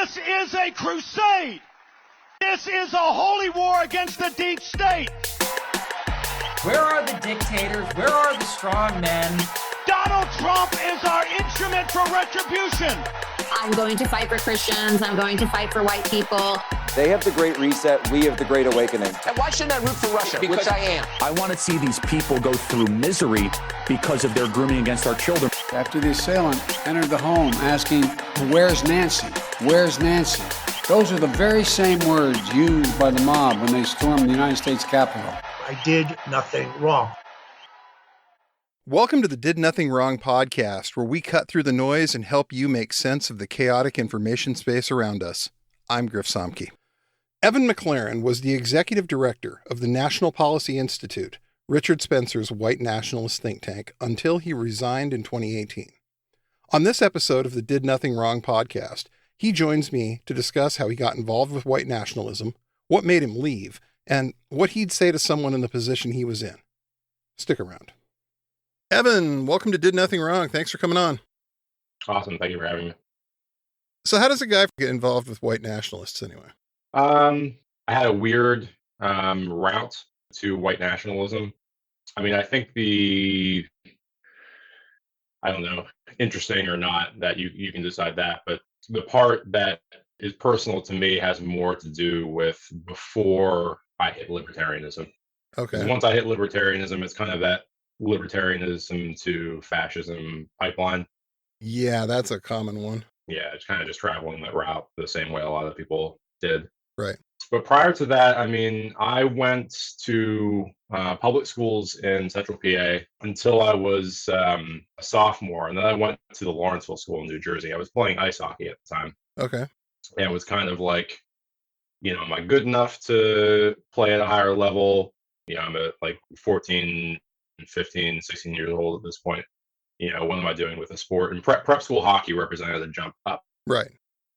This is a crusade. This is a holy war against the deep state. Where are the dictators? Where are the strong men? Donald Trump is our instrument for retribution. I'm going to fight for Christians. I'm going to fight for white people. They have the Great Reset. We have the Great Awakening. And why shouldn't I root for Russia? Because I am. I want to see these people go through misery because of their grooming against our children. After the assailant entered the home asking, "Where's Nancy? Where's Nancy?" Those are the very same words used by the mob when they stormed the United States Capitol. I did nothing wrong. Welcome to the Did Nothing Wrong podcast, where we cut through the noise and help you make sense of the chaotic information space around us. I'm Griff Somke. Evan McLaren was the executive director of the National Policy Institute, Richard Spencer's white nationalist think tank, until he resigned in 2018. On this episode of the Did Nothing Wrong podcast, he joins me to discuss how he got involved with white nationalism, what made him leave, and what he'd say to someone in the position he was in. Stick around. Evan, welcome to Did Nothing Wrong. Thanks for coming on. Awesome. Thank you for having me. So how does a guy get involved with white nationalists anyway? I had a weird route to white nationalism. I mean, I think I don't know, interesting or not, that you can decide that, but the part that is personal to me has more to do with before I hit libertarianism. Okay. Once I hit libertarianism, it's kind of that libertarianism to fascism pipeline. Yeah, that's a common one. Yeah, it's kind of just traveling that route the same way a lot of people did. Right. But prior to that, I mean, I went to public schools in Central PA until I was a sophomore, and then I went to the Lawrenceville School in New Jersey. I was playing ice hockey at the time. Okay. And it was kind of like, am I good enough to play at a higher level? I'm at like 14, 15, 16 years old at this point. What am I doing with the sport? And prep school hockey represented a jump up. Right.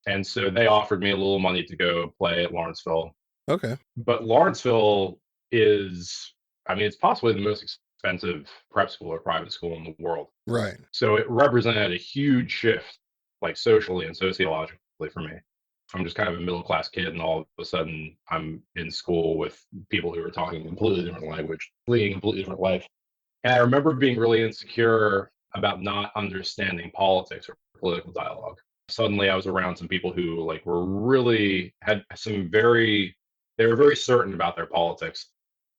And so they offered me a little money to go play at Lawrenceville. Okay. But Lawrenceville is, it's possibly the most expensive prep school or private school in the world. Right. So it represented a huge shift, like socially and sociologically for me. I'm just kind of a middle-class kid, and all of a sudden I'm in school with people who are talking a completely different language, leading a completely different life. And I remember being really insecure about not understanding politics or political dialogue. Suddenly I was around some people who they were very certain about their politics.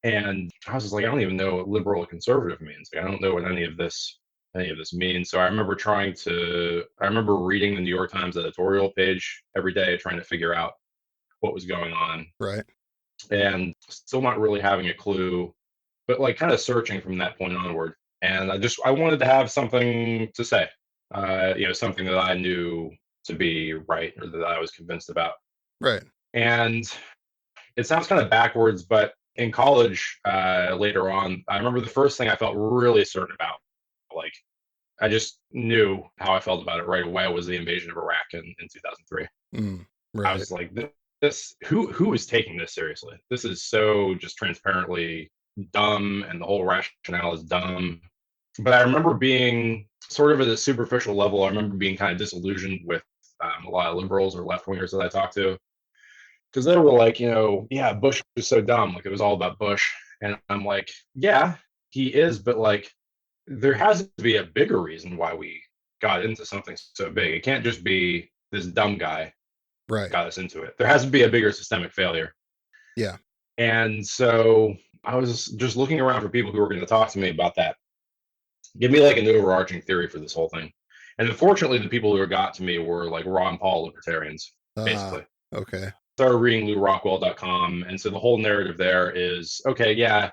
And I was just like, I don't even know what liberal or conservative means. Like, I don't know what any of this means. So I remember reading the New York Times editorial page every day, trying to figure out what was going on. Right. And still not really having a clue, but like kind of searching from that point onward. And I wanted to have something to say, something that I knew to be right or that I was convinced about. Right. And it sounds kind of backwards, but in college, later on, I remember the first thing I felt really certain about, like, I just knew how I felt about it right away, was the invasion of Iraq in 2003. Right. I was like, who is taking this seriously? This is so just transparently dumb, and the whole rationale is dumb. But I remember being sort of at a superficial level, I remember being kind of disillusioned with a lot of liberals or left-wingers that I talked to, because they were like, Bush was so dumb. Like, it was all about Bush. And I'm like, yeah, he is. But like, there has to be a bigger reason why we got into something so big. It can't just be this dumb guy got us into it. There has to be a bigger systemic failure. Yeah. And so I was just looking around for people who were going to talk to me about that. Give me like an overarching theory for this whole thing. And unfortunately, the people who got to me were like Ron Paul libertarians, basically. Okay. Started reading LouRockwell.com. And so the whole narrative there is, okay, yeah,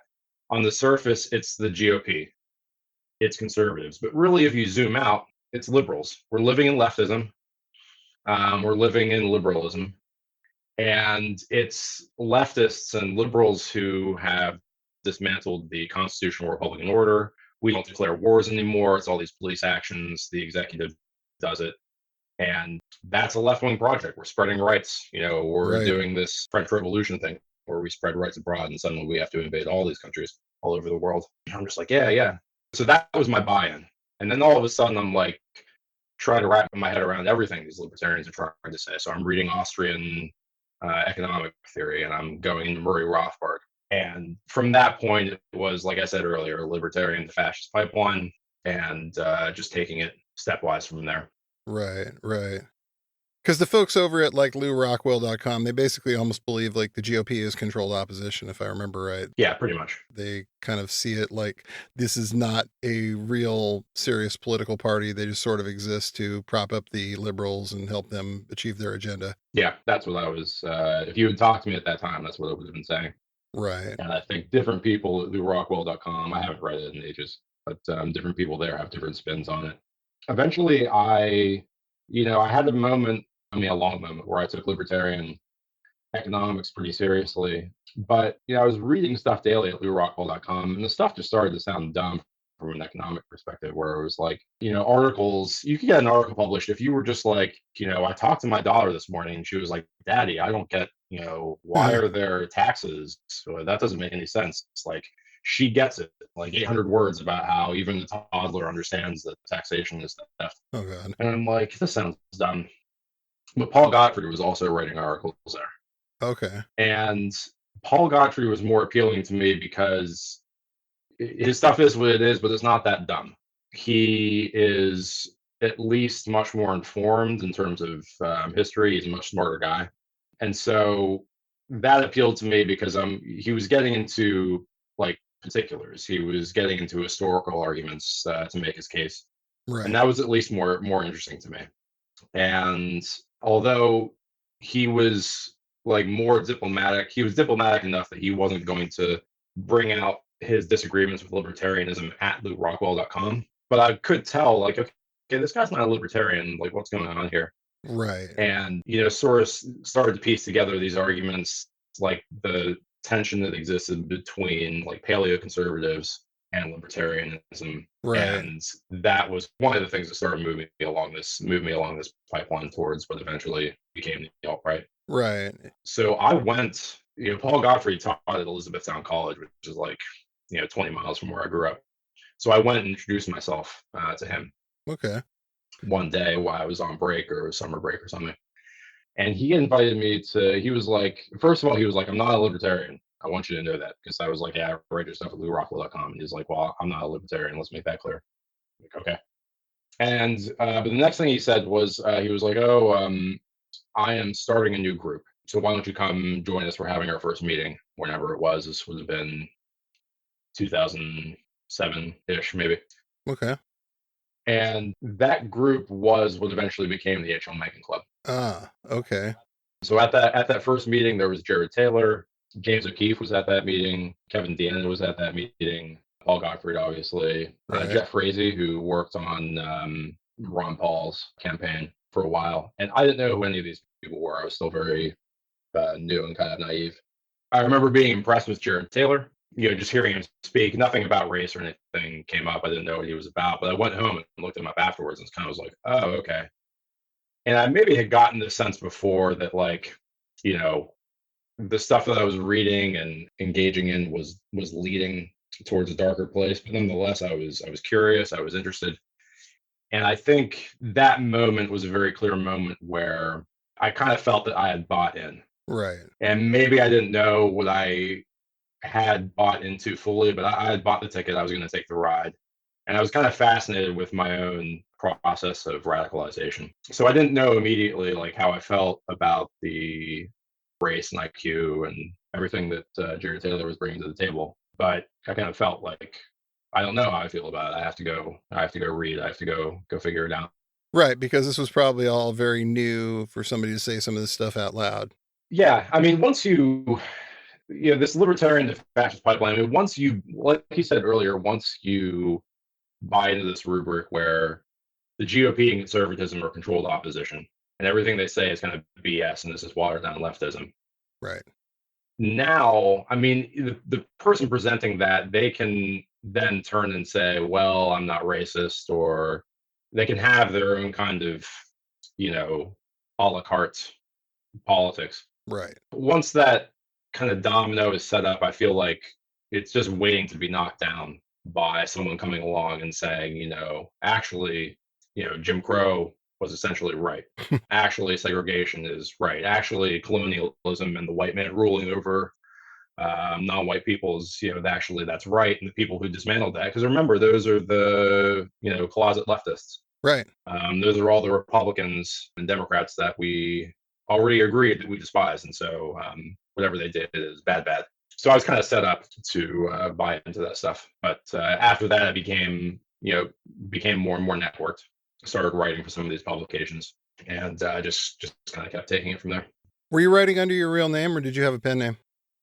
on the surface, it's the GOP. It's conservatives. But really, if you zoom out, it's liberals. We're living in leftism. We're living in liberalism. And it's leftists and liberals who have dismantled the constitutional Republican order. We don't declare wars anymore. It's all these police actions. The executive does it. And that's a left-wing project. We're spreading rights. We're doing this French Revolution thing where we spread rights abroad, and suddenly we have to invade all these countries all over the world. I'm just like, yeah. So that was my buy-in. And then all of a sudden I'm like, try to wrap my head around everything these libertarians are trying to say. So I'm reading Austrian economic theory, and I'm going into Murray Rothbard. And from that point, it was, like I said earlier, libertarian to fascist pipeline, and just taking it stepwise from there. Right, right. Because the folks over at like LouRockwell.com, they basically almost believe like the GOP is controlled opposition, if I remember right. Yeah, pretty much. They kind of see it like this is not a real serious political party. They just sort of exist to prop up the liberals and help them achieve their agenda. Yeah, that's what I was, if you had talked to me at that time, that's what I would have been saying. Right. And I think different people at LouRockwell.com, I haven't read it in ages, but different people there have different spins on it. Eventually, I had a moment, a long moment, where I took libertarian economics pretty seriously. But, I was reading stuff daily at LouRockwell.com, and the stuff just started to sound dumb from an economic perspective, where it was like, articles, you could get an article published if you were just like, I talked to my daughter this morning, and she was like, Daddy, I don't get, why are there taxes? So that doesn't make any sense. It's like, she gets it, like 800 words about how even the toddler understands that taxation is theft. Oh, God. And I'm like, this sounds dumb. But Paul Gottfried was also writing articles there. Okay. And Paul Gottfried was more appealing to me because his stuff is what it is, but it's not that dumb. He is at least much more informed in terms of history. He's a much smarter guy. And so that appealed to me because he was getting into like particulars. He was getting into historical arguments to make his case. Right. And that was at least more interesting to me. And although he was like more diplomatic, he was diplomatic enough that he wasn't going to bring out his disagreements with libertarianism at LouRockwell.com. But I could tell, like, okay, this guy's not a libertarian. Like, what's going on here? Right. And, sort of started to piece together these arguments, like the tension that existed between like paleoconservatives and libertarianism. Right. And that was one of the things that started moving me along this pipeline towards what eventually became the alt-right. Right. So I went, Paul Gottfried taught at Elizabethtown College, which is like, 20 miles from where I grew up. So I went and introduced myself to him. Okay. One day while I was on break or summer break or something. And he invited me he was like, first of all, he was like, I'm not a libertarian. I want you to know that. Because I was like, yeah, I write your stuff at LouRockwell.com. And he's like, well, I'm not a libertarian. Let's make that clear. I'm like, okay. And but the next thing he said was, he was like, I am starting a new group. So why don't you come join us? We're having our first meeting, whenever it was. This would have been 2007-ish, maybe. Okay. And that group was what eventually became the H.L. Mencken Club. Ah, okay. So at that first meeting, there was Jared Taylor, James O'Keefe was at that meeting, Kevin Deanna was at that meeting, Paul Gottfried, obviously, Right. Jeff Frazee, who worked on Ron Paul's campaign for a while. And I didn't know who any of these people were. I was still very new and kind of naive. I remember being impressed with Jared Taylor. Just hearing him speak, nothing about race or anything came up. I didn't know what he was about, but I went home and looked him up afterwards and kind of was like, oh, okay. And I maybe had gotten the sense before that, like, the stuff that I was reading and engaging in was leading towards a darker place. But nonetheless, I was curious. I was interested. And I think that moment was a very clear moment where I kind of felt that I had bought in. Right. And maybe I didn't know what I had bought into fully, but I had bought the ticket. I was going to take the ride. And I was kind of fascinated with my own process of radicalization. So I didn't know immediately like how I felt about the race and IQ and everything that Jared Taylor was bringing to the table. But I kind of felt like, I don't know how I feel about it. I have to go read. I have to go figure it out. Right. Because this was probably all very new for somebody to say some of this stuff out loud. Yeah. I mean, once this libertarian to fascist pipeline, I mean, once you, like he said earlier, once you buy into this rubric where the GOP and conservatism are controlled opposition and everything they say is kind of BS and this is watered down leftism. Right. Now, I mean, the person presenting that, they can then turn and say, well, I'm not racist, or they can have their own kind of, a la carte politics. Right. Once that kind of domino is set up, I feel like it's just waiting to be knocked down by someone coming along and saying, actually, Jim Crow was essentially right. Actually, segregation is right. Actually, colonialism and the white man ruling over non-white peoples, actually that's right. And the people who dismantled that, because remember, those are the, closet leftists. Right. Those are all the Republicans and Democrats that we already agreed that we despise. And so whatever they did is bad. So I was kind of set up to buy into that stuff. But after that, I became more and more networked. Started writing for some of these publications, and just kind of kept taking it from there. Were you writing under your real name, or did you have a pen name?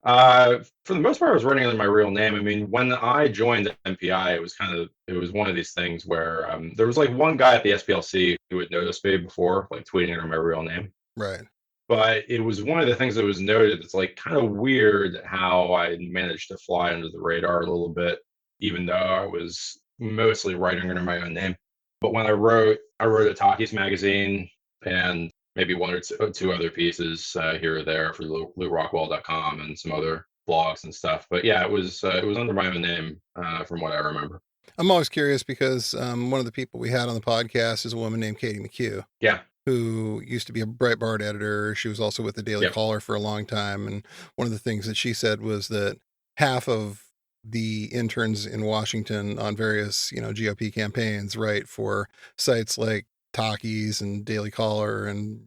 For the most part, I was writing under my real name. I mean, when I joined MPI, it was one of these things where there was like one guy at the SPLC who had noticed me before, like tweeting under my real name. Right. But it was one of the things that was noted. It's like kind of weird how I managed to fly under the radar a little bit, even though I was mostly writing under my own name. But when I wrote a Talkies magazine and maybe one or two other pieces here or there for LouRockwell.com and some other blogs and stuff. But yeah, it was under my own name from what I remember. I'm always curious because one of the people we had on the podcast is a woman named Katie McHugh. Yeah. Who used to be a Breitbart editor. She was also with the Daily Caller for a long time. And one of the things that she said was that half of the interns in Washington on various, GOP campaigns write for sites like Talkies and Daily Caller and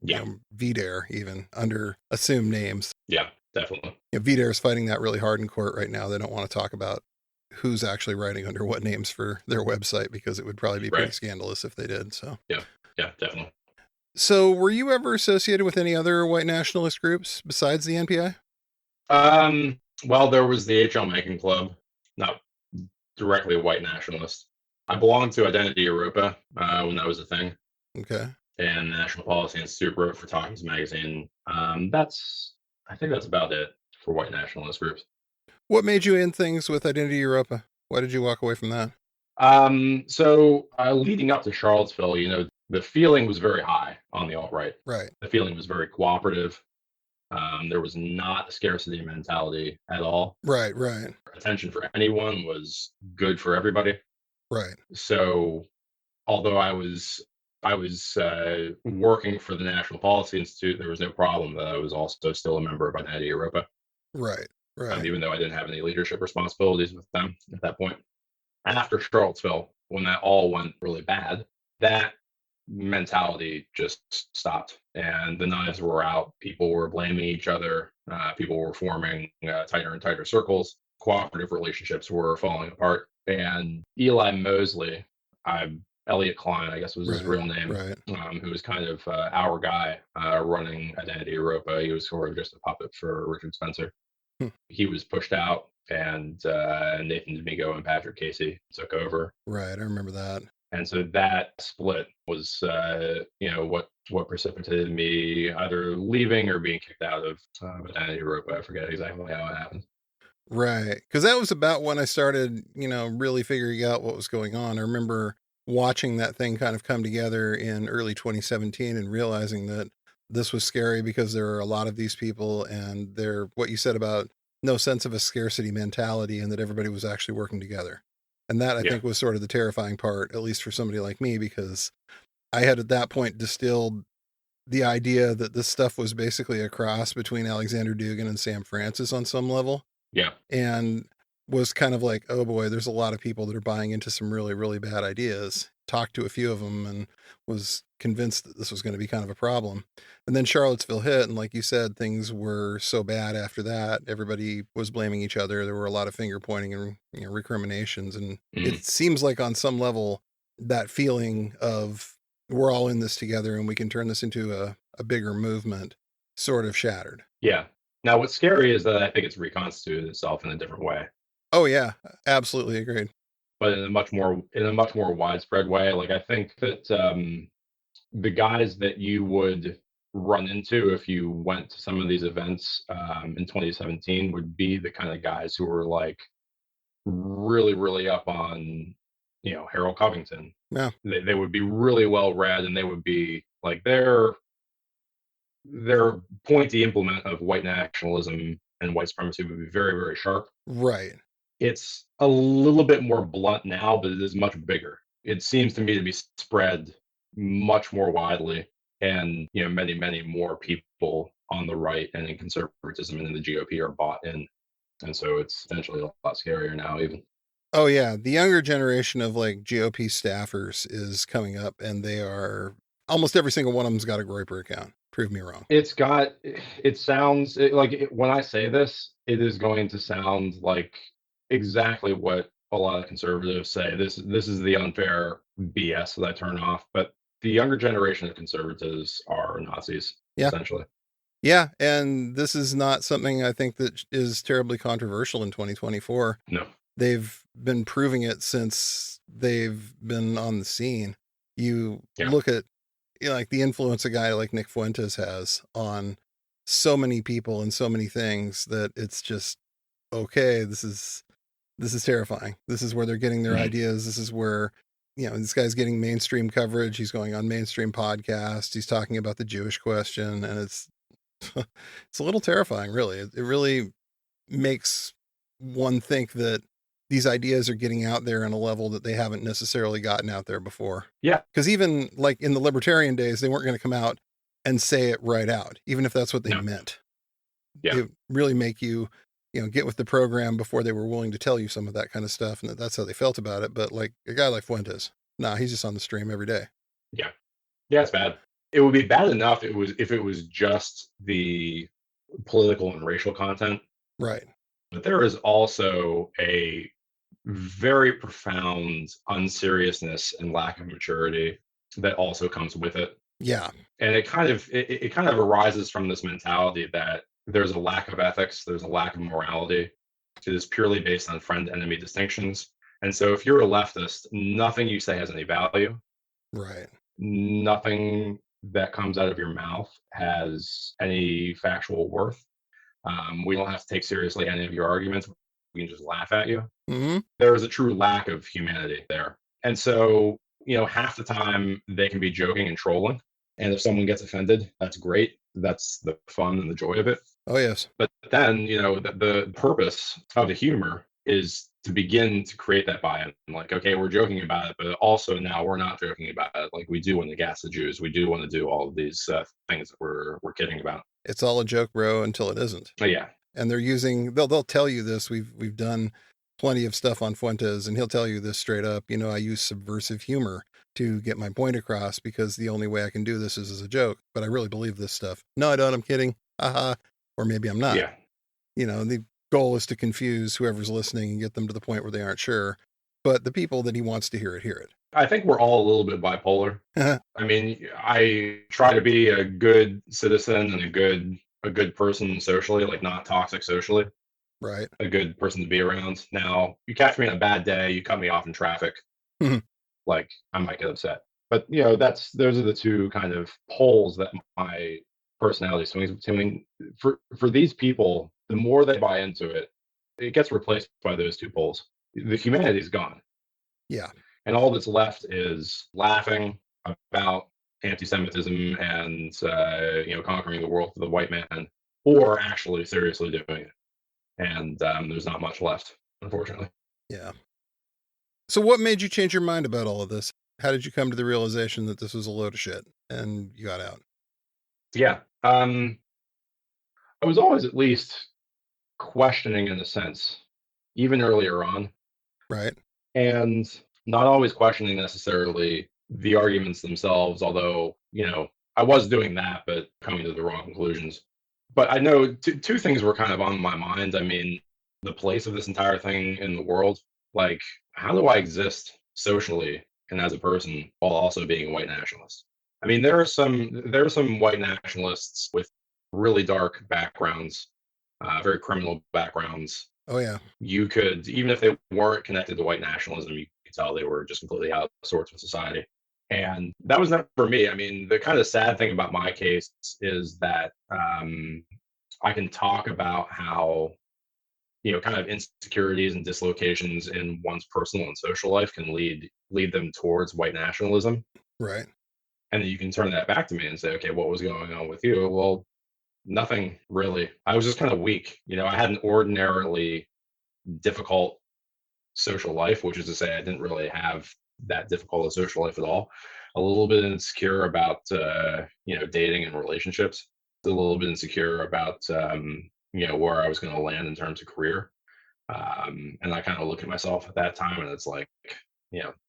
VDare even under assumed names. Yeah, definitely. VDare is fighting that really hard in court right now. They don't want to talk about who's actually writing under what names for their website because it would probably be pretty scandalous if they did. So yeah, definitely. So were you ever associated with any other white nationalist groups besides the NPI? Well, there was the H.L. Mencken Club, not directly a white nationalist. I belonged to Identity Europa when that was a thing. Okay. And the National Policy Institute wrote for Talkies magazine. I think that's about it for white nationalist groups. What made you in things with Identity Europa? Why did you walk away from that? So leading up to Charlottesville, the feeling was very high on the alt-right. Right. The feeling was very cooperative. There was not a scarcity mentality at all. Right. Attention for anyone was good for everybody. Right. So although I was working for the National Policy Institute, there was no problem that I was also still a member of Identity Europa. Right. Even though I didn't have any leadership responsibilities with them at that point. After Charlottesville, when that all went really bad, that mentality just stopped and the knives were out. People were blaming each other. People were forming tighter and tighter circles. Cooperative relationships were falling apart. And Eli Mosley, Elliot Klein, I guess was his real name, who was kind of our guy running Identity Europa. He was sort of just a puppet for Richard Spencer. He was pushed out, and Nathan D'Amico and Patrick Casey took over. Right, I remember that. And so that split was, what precipitated me either leaving or being kicked out of Identity Europa. I forget exactly how it happened. Right, because that was about when I started, really figuring out what was going on. I remember watching that thing kind of come together in early 2017 and realizing that this was scary because there are a lot of these people and what you said about no sense of a scarcity mentality and that everybody was actually working together. And that I think was sort of the terrifying part, at least for somebody like me, because I had at that point distilled the idea that this stuff was basically a cross between Alexander Dugin and Sam Francis on some level. Yeah. And was kind of like, oh boy, there's a lot of people that are buying into some really, really bad ideas. Talked to a few of them and was convinced that this was going to be kind of a problem. And then Charlottesville hit. And like you said, things were so bad after that. Everybody was blaming each other. There were a lot of finger pointing and recriminations. And it seems like on some level, that feeling of we're all in this together and we can turn this into a bigger movement sort of shattered. Yeah. Now, what's scary is that I think it's reconstituted itself in a different way. Oh, yeah. Absolutely agreed. But in a much more widespread way. Like, I think that the guys that you would run into if you went to some of these events in 2017 would be the kind of guys who were like really, really up on, Harold Covington. Yeah. They would be really well read, and they would be like their pointy implement of white nationalism and white supremacy would be very, very sharp. Right. It's a little bit more blunt now, but it is much bigger. It seems to me to be spread much more widely, and many, many more people on the right and in conservatism and in the GOP are bought in, and so it's potentially a lot scarier now even. Oh yeah, the younger generation of like GOP staffers is coming up, and they are almost every single one of them's got a Groyper account. Prove me wrong. When I say this, it is going to sound like exactly what a lot of conservatives say. This is the unfair BS that I turn off. But the younger generation of conservatives are Nazis, essentially. Yeah, and this is not something I think that is terribly controversial in 2024. No. They've been proving it since they've been on the scene. You look at like the influence a guy like Nick Fuentes has on so many people and so many things that it's just, okay, this is terrifying. This is where they're getting their ideas. This is where, this guy's getting mainstream coverage. He's going on mainstream podcasts. He's talking about the Jewish question, and it's a little terrifying, really. It really makes one think that these ideas are getting out there on a level that they haven't necessarily gotten out there before. Yeah. Because even like in the libertarian days, they weren't going to come out and say it right out, even if that's what they meant. Yeah. It really make you, get with the program before they were willing to tell you some of that kind of stuff. And that's how they felt about it. But like a guy like Fuentes, he's just on the stream every day. Yeah. Yeah, it's bad. It would be bad enough if it was just the political and racial content. Right. But there is also a very profound unseriousness and lack of maturity that also comes with it. Yeah. And it kind of arises from this mentality that there's a lack of ethics, there's a lack of morality. It is purely based on friend-enemy distinctions. And so if you're a leftist, nothing you say has any value. Right. Nothing that comes out of your mouth has any factual worth. We don't have to take seriously any of your arguments. We can just laugh at you. Mm-hmm. There is a true lack of humanity there. And so, half the time they can be joking and trolling. And if someone gets offended, that's great. That's the fun and the joy of it. Oh, yes. But then, the purpose of the humor is to begin to create that buy-in. Like, okay, we're joking about it, but also now we're not joking about it. Like, we do want to gas the Jews. We do want to do all of these things that we're kidding about. It's all a joke, bro, until it isn't. Oh, yeah. And they'll tell you this. We've done plenty of stuff on Fuentes, and he'll tell you this straight up. I use subversive humor to get my point across because the only way I can do this is as a joke. But I really believe this stuff. No, I don't. I'm kidding. Haha. Or maybe I'm not. Yeah. The goal is to confuse whoever's listening and get them to the point where they aren't sure. But the people that he wants to hear it. I think we're all a little bit bipolar. I mean, I try to be a good citizen and a good person socially, like not toxic socially. Right. A good person to be around. Now, you catch me on a bad day, you cut me off in traffic. Like, I might get upset. But, those are the two kind of poles that my personality swings between. For these people, the more they buy into it, it gets replaced by those two poles. The humanity is gone. Yeah. And all that's left is laughing about anti-Semitism and conquering the world for the white man, or actually seriously doing it. And there's not much left, unfortunately. Yeah. So what made you change your mind about all of this? How did you come to the realization that this was a load of shit and you got out? Yeah. I was always at least questioning in a sense, even earlier on. Right. And not always questioning necessarily the arguments themselves, although, I was doing that, but coming to the wrong conclusions. But I know two things were kind of on my mind. I mean, the place of this entire thing in the world, like, how do I exist socially and as a person while also being a white nationalist? I mean, there are some white nationalists with really dark backgrounds, very criminal backgrounds. Oh, yeah. You could, even if they weren't connected to white nationalism, you could tell they were just completely out of sorts with society. And that was not for me. I mean, the kind of sad thing about my case is that I can talk about how, kind of insecurities and dislocations in one's personal and social life can lead them towards white nationalism. Right. And then you can turn that back to me and say, okay, what was going on with you? Well, nothing really. I was just kind of weak. I had an ordinarily difficult social life, which is to say I didn't really have that difficult a social life at all. a little bit insecure about dating and relationships, a little bit insecure about where I was going to land in terms of career. And I kind of look at myself at that time, and it's like,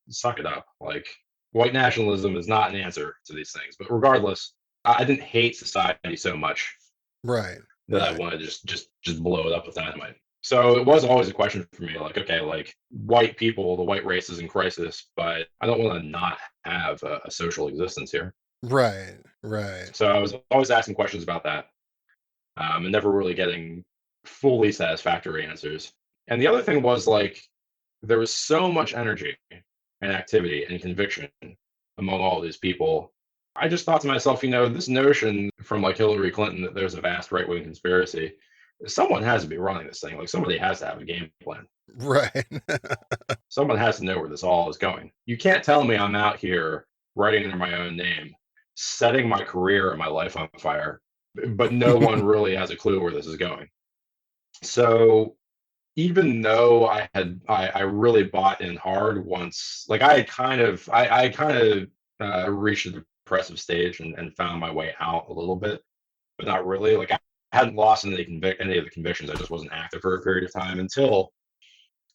suck it up. Like, white nationalism is not an answer to these things. But regardless, I didn't hate society so much, Right. that I wanted to just blow it up with dynamite. So it was always a question for me, like, okay, like, white people, the white race is in crisis, but I don't want to not have a social existence here. Right. So I was always asking questions about that, and never really getting fully satisfactory answers. And the other thing was, like, there was so much energy and activity and conviction among all these people. I just thought to myself, this notion from like Hillary Clinton that there's a vast right-wing conspiracy, someone has to be running this thing. Like, somebody has to have a game plan. Right. Someone has to know where this all is going. You can't tell me I'm out here writing under my own name, setting my career and my life on fire, but no one really has a clue where this is going. So even though I really bought in hard once, like, I kind of reached a depressive stage and found my way out a little bit, but not really. Like, I hadn't lost any of the convictions. I just wasn't active for a period of time until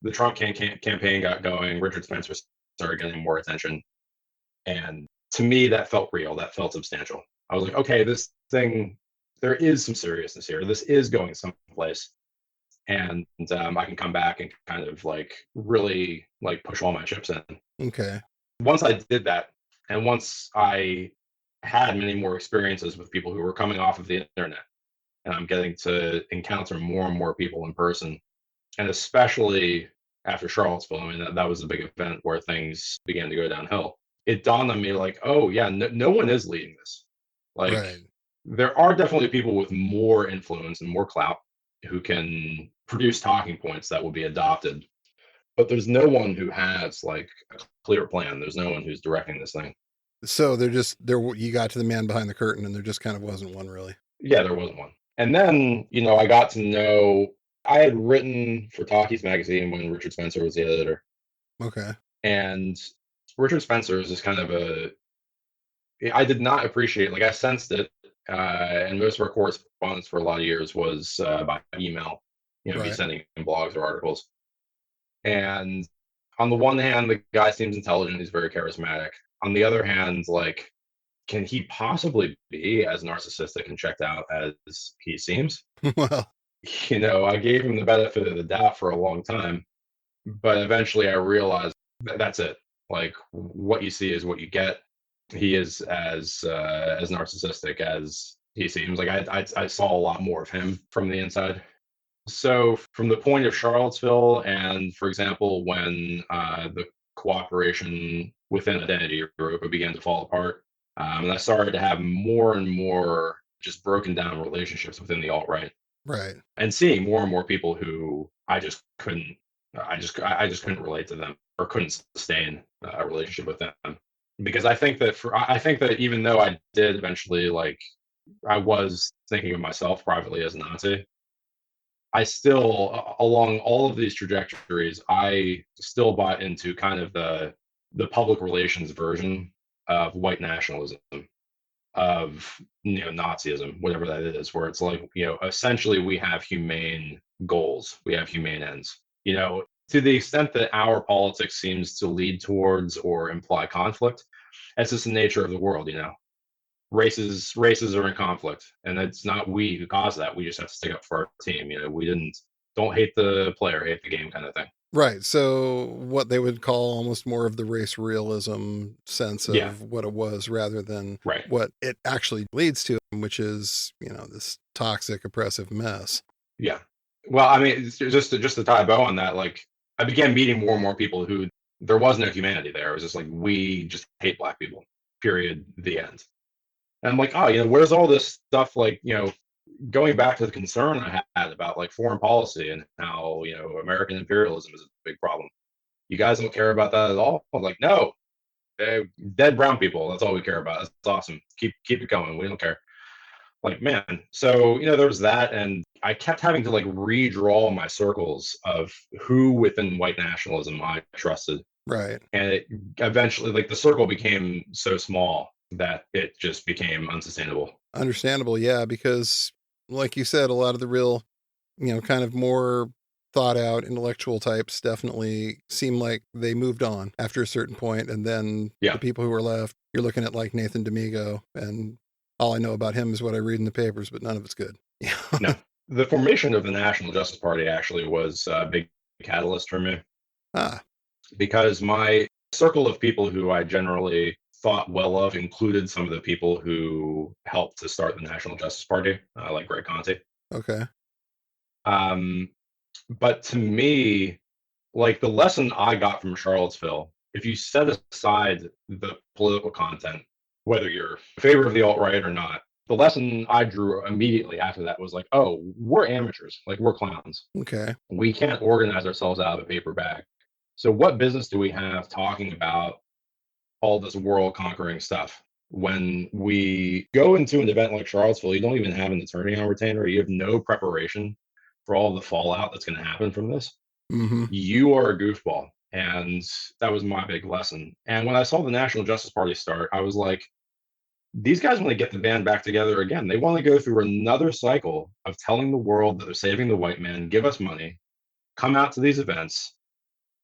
the Trump campaign got going. Richard Spencer started getting more attention, and to me, that felt real. That felt substantial. I was like, okay, this thing, there is some seriousness here. This is going someplace. And I can come back and kind of like really like push all my chips in. Okay. Once I did that, and once I had many more experiences with people who were coming off of the internet, and I'm getting to encounter more and more people in person, and especially after Charlottesville, I mean, that was a big event where things began to go downhill. It dawned on me, like, oh yeah, no one is leading this. Like, Right. There are definitely people with more influence and more clout who can produce talking points that will be adopted, but there's no one who has like a clear plan. There's no one who's directing this thing. So you got to the man behind the curtain, and there just kind of wasn't one, really. Yeah, there wasn't one. And then, I got to know, I had written for Talkies magazine when Richard Spencer was the editor. Okay. And Richard Spencer is just kind of I did not appreciate, like, I sensed it, and most of our correspondence for a lot of years was by email, me Right. sending him blogs or articles. And on the one hand, the guy seems intelligent, he's very charismatic. On the other hand, like, can he possibly be as narcissistic and checked out as he seems? Well, I gave him the benefit of the doubt for a long time, but eventually I realized that's it. Like, what you see is what you get. He is as narcissistic as he seems. Like, I saw a lot more of him from the inside. So from the point of Charlottesville, and for example, when the cooperation within Identity Group began to fall apart, and I started to have more and more just broken down relationships within the alt-right, right. and seeing more and more people who I just couldn't relate to them, or couldn't sustain a relationship with them. Because I think that even though I did eventually, like, I was thinking of myself privately as a Nazi, I still, along all of these trajectories, I still bought into kind of the public relations version of white nationalism, of Nazism, whatever that is, where it's like, essentially we have humane goals, we have humane ends. To the extent that our politics seems to lead towards or imply conflict, that's just the nature of the world. Races are in conflict, and it's not we who cause that. We just have to stick up for our team. We don't hate the player, hate the game, kind of thing. Right. So what they would call almost more of the race realism sense of what it was, rather than what it actually leads to, which is, this toxic, oppressive mess. Yeah. Well, I mean, just to tie a bow on that, like, I began meeting more and more people who there was no humanity there. It was just like, we just hate black people, period, the end. And I'm like, oh, where's all this stuff, like, going back to the concern I had about like foreign policy and how, American imperialism is a big problem. You guys don't care about that at all? I'm like, no, dead brown people. That's all we care about. That's awesome. Keep it going. We don't care. Like, man. So, there was that. And I kept having to like redraw my circles of who within white nationalism I trusted Right. And it eventually, like, the circle became so small that it just became unsustainable. Understandable, yeah, because like you said, a lot of the real, kind of more thought out intellectual types definitely seem like they moved on after a certain point, and then the people who were left, you're looking at like Nathan D'Amigo, and all I know about him is what I read in the papers, but none of it's good. No. The formation of the National Justice Party actually was a big catalyst for me. Because my circle of people who I generally thought well of included some of the people who helped to start the National Justice Party, like Greg Conte. Okay. But to me, like, the lesson I got from Charlottesville, if you set aside the political content, whether you're in favor of the alt-right or not, the lesson I drew immediately after that was like, oh, we're amateurs, like, we're clowns. Okay. We can't organize ourselves out of a paper bag. So what business do we have talking about all this world conquering stuff? When we go into an event like Charlottesville, you don't even have an attorney on retainer. You have no preparation for all the fallout that's going to happen from this. Mm-hmm. You are a goofball. And that was my big lesson. And when I saw the National Justice Party start, I was like, these guys want to get the band back together again. They want to go through another cycle of telling the world that they're saving the white man, give us money, come out to these events.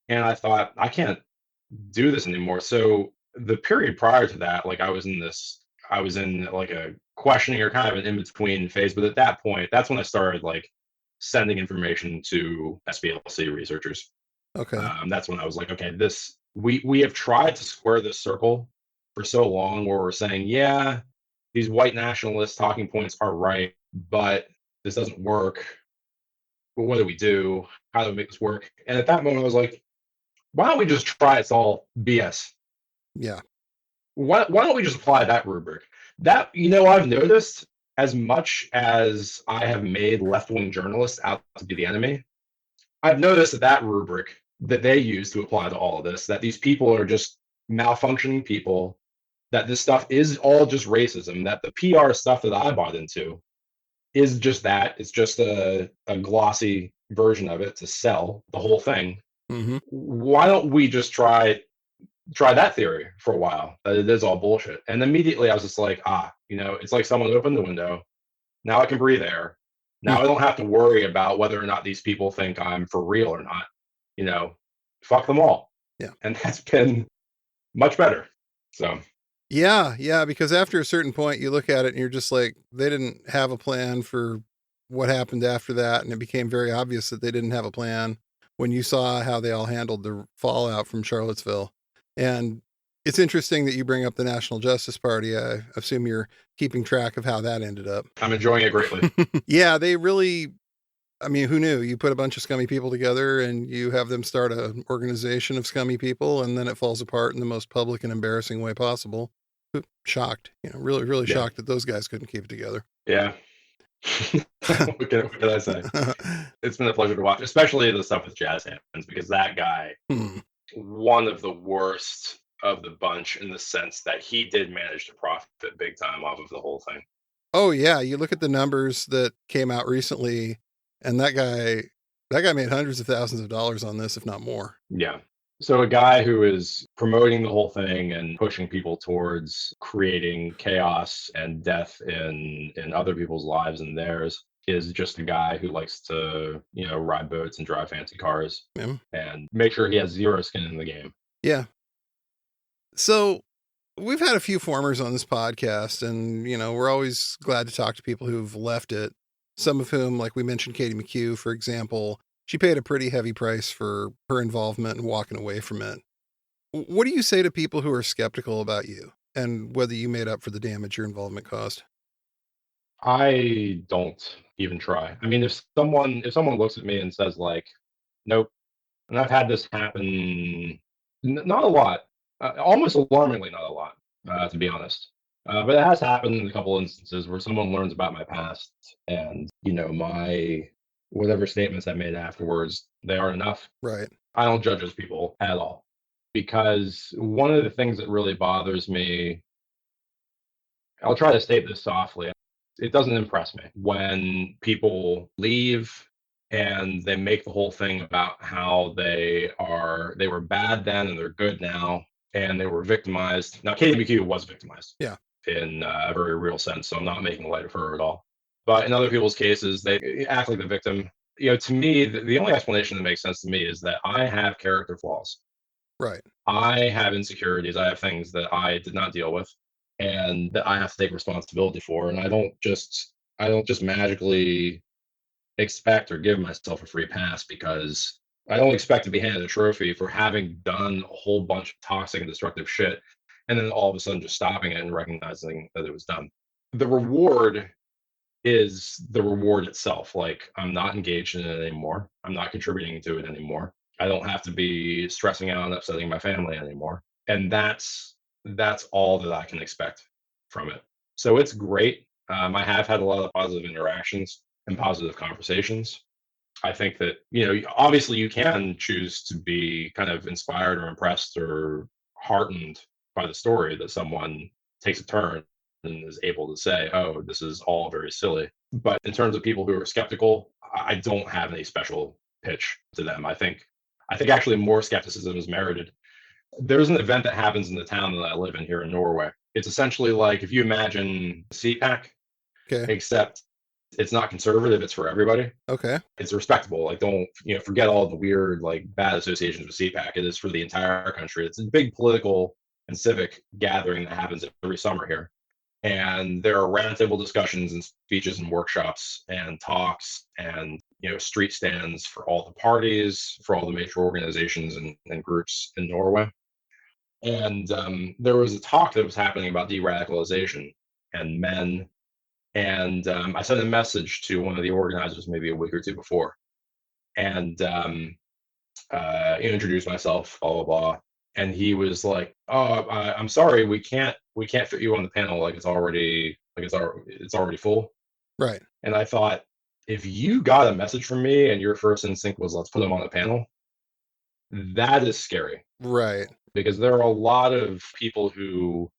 And I thought, I can't do this anymore. So the period prior to that, like, I was in like a questioning or kind of an in-between phase. But at that point, that's when I started like sending information to SPLC researchers. Okay. That's when I was like, okay, we have tried to square this circle for so long where we're saying, yeah, these white nationalist talking points are right, but this doesn't work. But what do we do? How do we make this work? And at that moment, I was like, why don't we just try it's all BS? Yeah. Why don't we just apply that rubric? That, I've noticed, as much as I have made left-wing journalists out to be the enemy, I've noticed that rubric that they use to apply to all of this, that these people are just malfunctioning people, that this stuff is all just racism, that the PR stuff that I bought into is just that. It's just a glossy version of it to sell the whole thing. Mm-hmm. Why don't we just try that theory for a while, that it is all bullshit? And immediately I was just like, it's like someone opened the window. Now I can breathe air. Now I don't have to worry about whether or not these people think I'm for real or not. Fuck them all. Yeah. And that's been much better. So. Yeah, because after a certain point, you look at it and you're just like, they didn't have a plan for what happened after that. And it became very obvious that they didn't have a plan when you saw how they all handled the fallout from Charlottesville. And it's interesting that you bring up the National Justice Party. I assume you're keeping track of how that ended up. I'm enjoying it greatly. Yeah, they really, who knew? You put a bunch of scummy people together and you have them start an organization of scummy people, and then it falls apart in the most public and embarrassing way possible. Shocked, really, really shocked that those guys couldn't keep it together. Yeah. what can I say? It's been a pleasure to watch, especially the stuff with Jazz Hands, because that guy, one of the worst of the bunch in the sense that he did manage to profit big time off of the whole thing. Oh yeah, you look at the numbers that came out recently, and that guy made hundreds of thousands of dollars on this, if not more. Yeah. So a guy who is promoting the whole thing and pushing people towards creating chaos and death in other people's lives and theirs is just a guy who likes to, ride boats and drive fancy cars and make sure he has zero skin in the game. Yeah. So we've had a few formers on this podcast, and, we're always glad to talk to people who've left it. Some of whom, like we mentioned, Katie McHugh, for example, she paid a pretty heavy price for her involvement and walking away from it. What do you say to people who are skeptical about you and whether you made up for the damage your involvement caused? I don't even try. If someone looks at me and says like, nope, and I've had this happen, not a lot, almost alarmingly not a lot, to be honest. But it has happened in a couple instances where someone learns about my past and, my whatever statements I made afterwards, they aren't enough. Right. I don't judge those people at all, because one of the things that really bothers me, I'll try to state this softly, it doesn't impress me when people leave and they make the whole thing about how they were bad then and they're good now, and they were victimized. Now, KWQ was victimized, Yeah, in a very real sense, so I'm not making light of her at all. But in other people's cases, they act like the victim. To me, the only explanation that makes sense to me is that I have character flaws. right. I have insecurities. I have things that I did not deal with, and that I have to take responsibility for. And I don't just magically expect or give myself a free pass, because I don't expect to be handed a trophy for having done a whole bunch of toxic and destructive shit, and then all of a sudden just stopping it and recognizing that it was done. The reward is the reward itself. Like, I'm not engaged in it anymore. I'm not contributing to it anymore. I don't have to be stressing out and upsetting my family anymore. And that's all that I can expect from it. So it's great. I have had a lot of positive interactions and positive conversations. I think that, obviously you can choose to be kind of inspired or impressed or heartened by the story that someone takes a turn and is able to say, oh, this is all very silly. But in terms of people who are skeptical, I don't have any special pitch to them. I think actually more skepticism is merited. There's an event that happens in the town that I live in here in Norway. It's essentially like if you imagine CPAC, Okay. except it's not conservative, it's for everybody. Okay. It's respectable. Like, don't forget all the weird, like, bad associations with CPAC. It is for the entire country. It's a big political and civic gathering that happens every summer here. And there are roundtable discussions and speeches and workshops and talks and street stands for all the parties, for all the major organizations and groups in Norway. And there was a talk that was happening about de-radicalization and men. And I sent a message to one of the organizers maybe a week or two before, and introduced myself, blah blah blah. And he was like, "Oh, I'm sorry, we can't fit you on the panel. Like, it's already full." Right. And I thought, if you got a message from me and your first instinct was, let's put him on a panel, that is scary. Right. Because there are a lot of people who,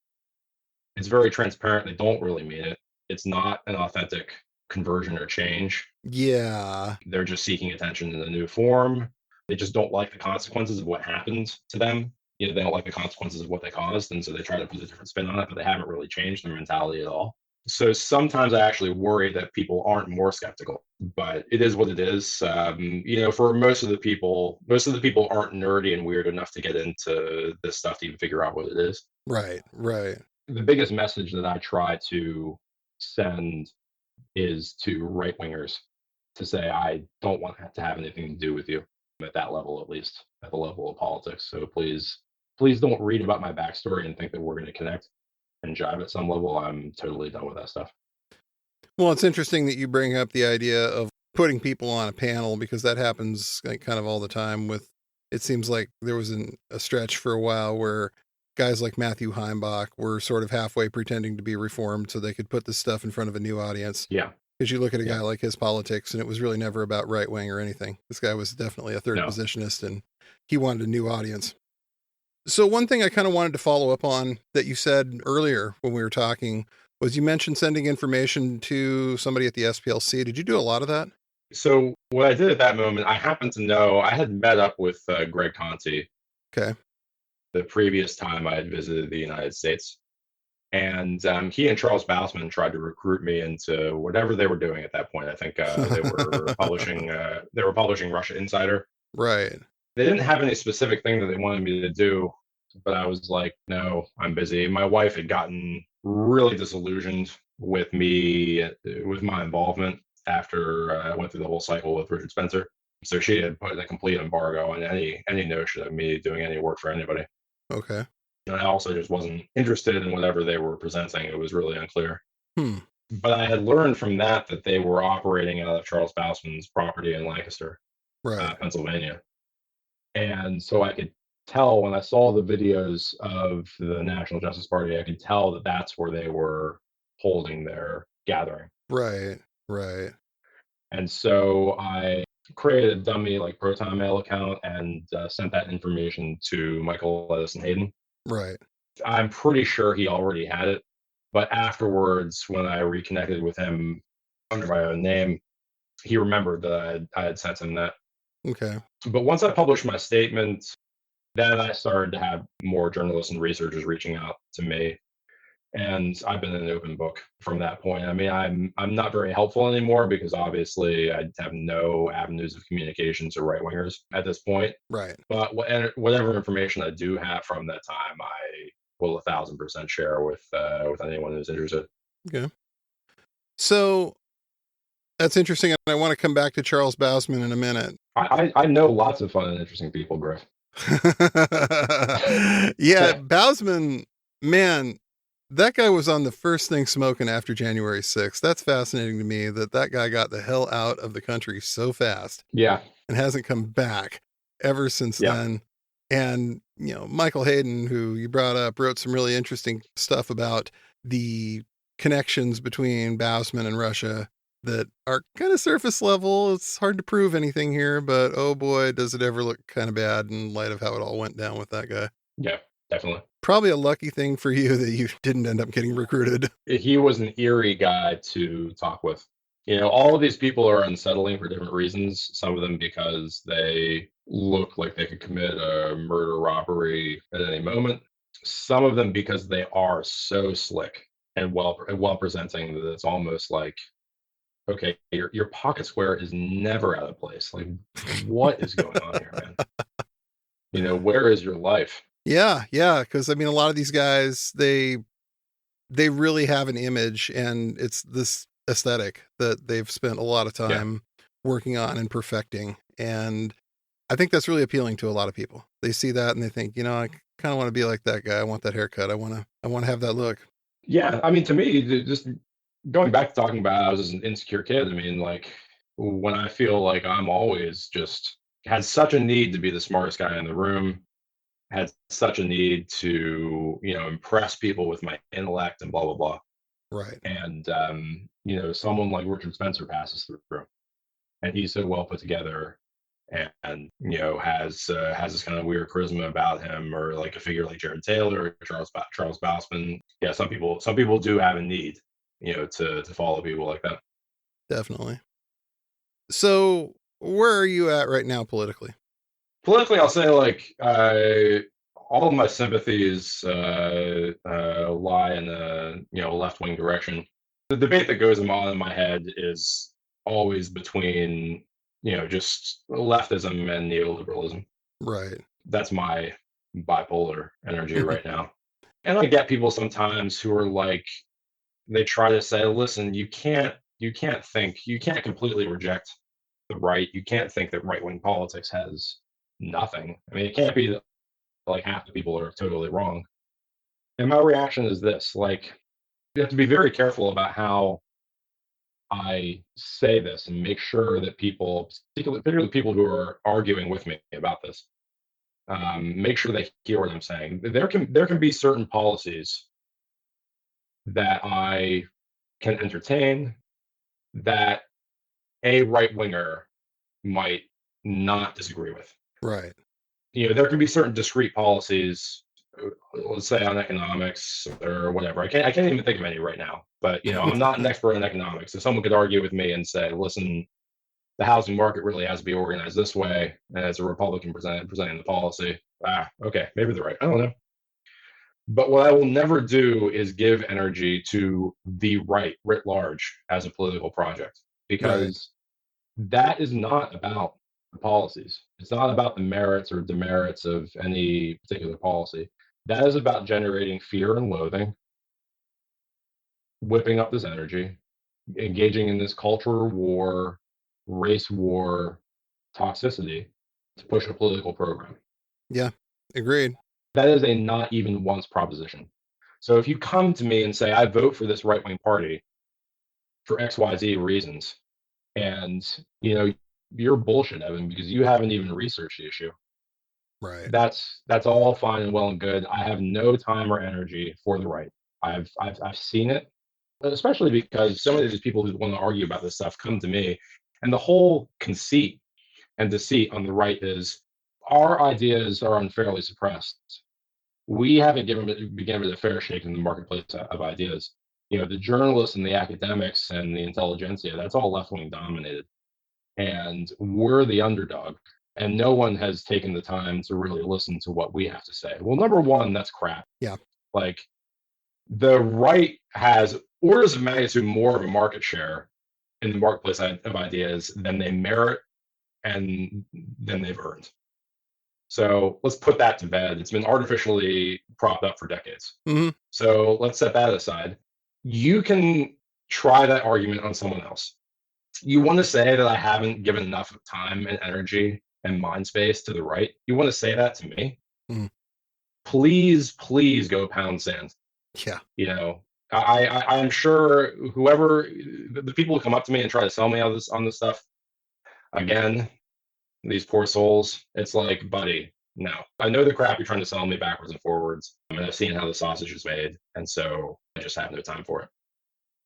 it's very transparent, they don't really mean it. It's not an authentic conversion or change. Yeah. They're just seeking attention in a new form. They just don't like the consequences of what happened to them. They don't like the consequences of what they caused, and so they try to put a different spin on it, but they haven't really changed their mentality at all. So sometimes I actually worry that people aren't more skeptical, but it is what it is. For most of the people aren't nerdy and weird enough to get into this stuff to even figure out what it is. Right. Right. The biggest message that I try to send is to right wingers, to say, I don't want to have anything to do with you at that level, at least at the level of politics. So please don't read about my backstory and think that we're going to connect and jive at some level. I'm totally done with that stuff. Well, it's interesting that you bring up the idea of putting people on a panel, because that happens kind of all the time with, it seems like there was a stretch for a while where guys like Matthew Heimbach were sort of halfway pretending to be reformed so they could put this stuff in front of a new audience. Yeah. Because you look at a guy like his politics, and it was really never about right wing or anything. This guy was definitely a third positionist, and he wanted a new audience. So one thing I kind of wanted to follow up on that you said earlier when we were talking was, you mentioned sending information to somebody at the SPLC. Did you do a lot of that? So what I did at that moment, I happened to know I had met up with Greg Conti. Okay. The previous time I had visited the United States. And he and Charles Bausman tried to recruit me into whatever they were doing at that point. I think they were publishing Russia Insider. Right. They didn't have any specific thing that they wanted me to do, but I was like, no, I'm busy. My wife had gotten really disillusioned with me, with my involvement after I went through the whole cycle with Richard Spencer. So she had put a complete embargo on any notion of me doing any work for anybody. Okay. And I also just wasn't interested in whatever they were presenting. It was really unclear. But I had learned from that they were operating out of Charles Bausman's property in Lancaster, Pennsylvania. And so I could tell when I saw the videos of the National Justice Party, I could tell that that's where they were holding their gathering. Right. Right. And so I created a dummy Proton Mail account and sent that information to Michael Edison Hayden. Right. I'm pretty sure he already had it, but afterwards, when I reconnected with him under my own name, he remembered that I had sent him that. Okay. But once I published my statement, then I started to have more journalists and researchers reaching out to me, and I've been an open book from that point. I mean, I'm not very helpful anymore because obviously I have no avenues of communication to right wingers at this point. Right. But whatever information I do have from that time, I will 1,000% share with anyone who's interested. Okay. So that's interesting, and I want to come back to Charles Bausman in a minute. I know lots of fun and interesting people, Griff. Yeah, Bausman, man, that guy was on the first thing smoking after January 6th. That's fascinating to me that guy got the hell out of the country so fast. Yeah. And hasn't come back ever since then. And, Michael Hayden, who you brought up, wrote some really interesting stuff about the connections between Bausman and Russia that are kind of surface level. It's hard to prove anything here, but oh boy, does it ever look kind of bad in light of how it all went down with that guy. Yeah, definitely. Probably a lucky thing for you that you didn't end up getting recruited. He was an eerie guy to talk with. All of these people are unsettling for different reasons. Some of them because they look like they could commit a murder robbery at any moment. Some of them because they are so slick and well presenting that it's almost like, okay, your pocket square is never out of place. Like, what is going on here, man? Where is your life? Yeah, because a lot of these guys, they really have an image, and it's this aesthetic that they've spent a lot of time working on and perfecting. And I think that's really appealing to a lot of people. They see that and they think, I kind of want to be like that guy. I want that haircut. I want to have that look. Yeah, to me, just going back to talking about I was an insecure kid. When I feel like I'm always just had such a need to be the smartest guy in the room, had such a need to, impress people with my intellect and blah, blah, blah. Right. And, someone like Richard Spencer passes through, and he's so well put together and has this kind of weird charisma about him, or like a figure like Jared Taylor, or Charles Bausman. Yeah. Some people do have a need, to follow people like that. Definitely. So where are you at right now politically? Politically, I'll say all of my sympathies lie in the left-wing direction. The debate that goes on in my head is always between just leftism and neoliberalism. Right. That's my bipolar energy right now. And I get people sometimes who are like, they try to say, listen, you can't completely reject the right. You can't think that right-wing politics has nothing. It can't be that half the people are totally wrong. And my reaction is this: you have to be very careful about how I say this and make sure that people, particularly people who are arguing with me about this, make sure they hear what I'm saying. There can be certain policies that I can entertain that a right winger might not disagree with. Right. There can be certain discrete policies, let's say on economics or whatever. I can't even think of any right now, but I'm not an expert in economics. So someone could argue with me and say, listen, the housing market really has to be organized this way, and as a Republican presenting the policy. Okay, maybe they're right. I don't know. But what I will never do is give energy to the right writ large as a political project, because that is not about the policies. It's not about the merits or demerits of any particular policy. That is about generating fear and loathing, whipping up this energy, engaging in this culture war, race war, toxicity to push a political program. Yeah, agreed. That is a not even once proposition. So if you come to me and say, I vote for this right-wing party for XYZ reasons, and you're bullshit, Evan, because you haven't even researched the issue. Right. That's all fine and well and good. I have no time or energy for the right. I've seen it, especially because some of these people who want to argue about this stuff come to me, and the whole conceit and deceit on the right is our ideas are unfairly suppressed. We haven't been given a fair shake in the marketplace of ideas. The journalists and the academics and the intelligentsia, that's all left-wing dominated. and we're the underdog. And no one has taken the time to really listen to what we have to say. Well, number one, that's crap. Yeah. Like, the right has orders of magnitude more of a market share in the marketplace of ideas than they merit and than they've earned. So let's put that to bed. It's been artificially propped up for decades. Mm-hmm. So let's set that aside. You can try that argument on someone else. You want to say that I haven't given enough time and energy and mind space to the right? You want to say that to me? Mm. Please go pound sand. Yeah. You know, I'm sure whoever the people who come up to me and try to sell me on this stuff, again, these poor souls, it's like, buddy, no. I know the crap you're trying to sell me backwards and forwards, and I've seen how the sausage is made, and so I just have no time for it.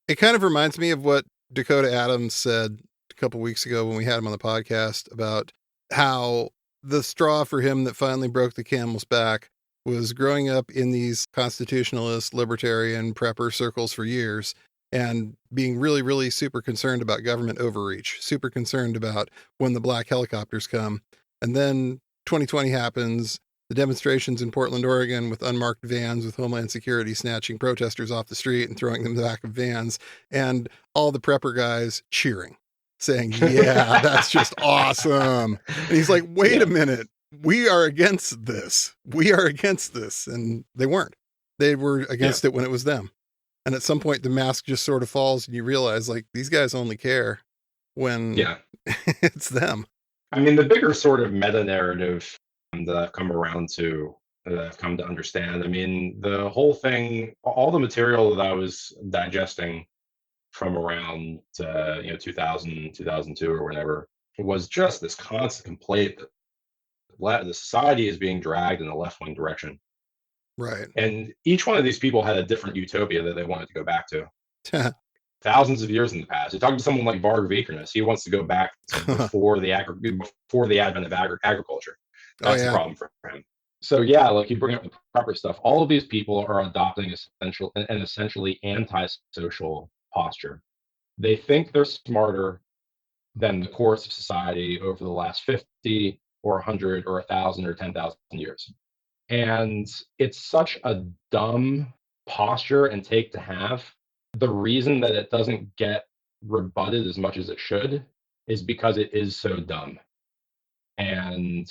It kind of reminds me of what Dakota Adams said a couple weeks ago when we had him on the podcast about how the straw for him that finally broke the camel's back was growing up in these constitutionalist, libertarian, prepper circles for years and being really, really super concerned about government overreach, super concerned about when the black helicopters come. And then 2020 happens, the demonstrations in Portland, Oregon, with unmarked vans with Homeland Security snatching protesters off the street and throwing them in the back of vans, and all the prepper guys cheering, saying, yeah, that's just awesome. And he's like, wait a minute. We are against this. We are against this. And they weren't. They were against it when it was them. And at some point, the mask just sort of falls and you realize, like, these guys only care when it's them. I mean, the bigger sort of meta-narrative that I've come around to, that I've come to understand, I mean, the whole thing, all the material that I was digesting from around 2000, 2002 or whatever, was just this constant complaint that the society is being dragged in a left-wing direction. Right. And each one of these people had a different utopia that they wanted to go back to. Thousands of years in the past. You talk to someone like Varg Vikernes, he wants to go back to before the advent of agriculture. That's the problem for him. So yeah, like you bring up the proper stuff. All of these people are adopting an essentially anti-social posture. They think they're smarter than the course of society over the last 50 or 100 or 1,000 or 10,000 years. And it's such a dumb posture and take to have. The reason that it doesn't get rebutted as much as it should is because it is so dumb. And